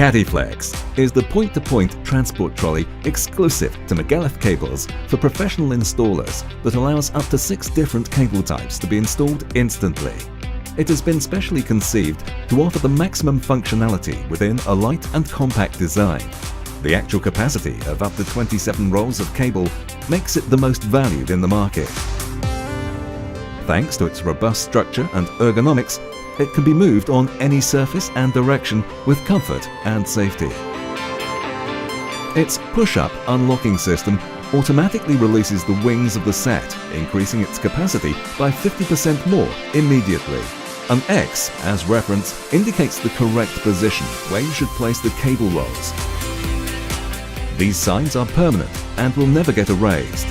Caddyflex is the point-to-point transport trolley exclusive to MIGUÉLEZ Cables for professional installers that allows up to 6 different cable types to be installed instantly. It has been specially conceived to offer the maximum functionality within a light and compact design. The actual capacity of up to 27 rolls of cable makes it the most valued in the market. Thanks to its robust structure and ergonomics, it can be moved on any surface and direction with comfort and safety. Its push-up unlocking system automatically releases the wings of the set, increasing its capacity by 50% more immediately. An X, as reference, indicates the correct position where you should place the cable rolls. These signs are permanent and will never get erased.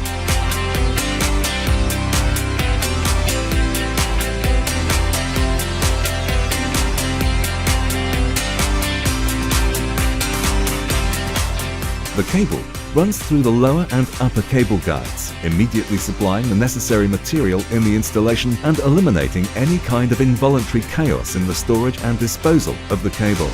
The cable runs through the lower and upper cable guides, immediately supplying the necessary material in the installation and eliminating any kind of involuntary chaos in the storage and disposal of the cable.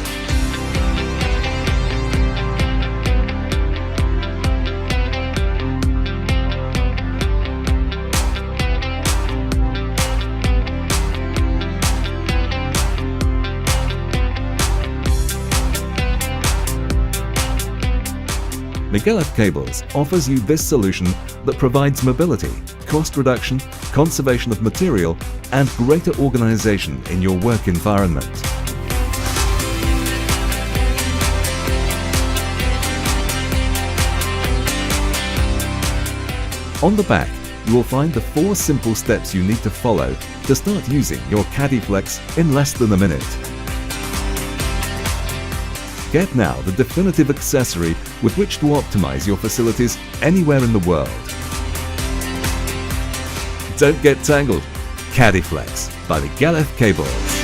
MIGUÉLEZ Cables offers you this solution that provides mobility, cost reduction, conservation of material, and greater organization in your work environment. On the back, you will find the 4 simple steps you need to follow to start using your Caddyflex in less than a minute. Get now the definitive accessory with which to optimize your facilities anywhere in the world. Don't get tangled. Caddyflex by MIGUÉLEZ Cables.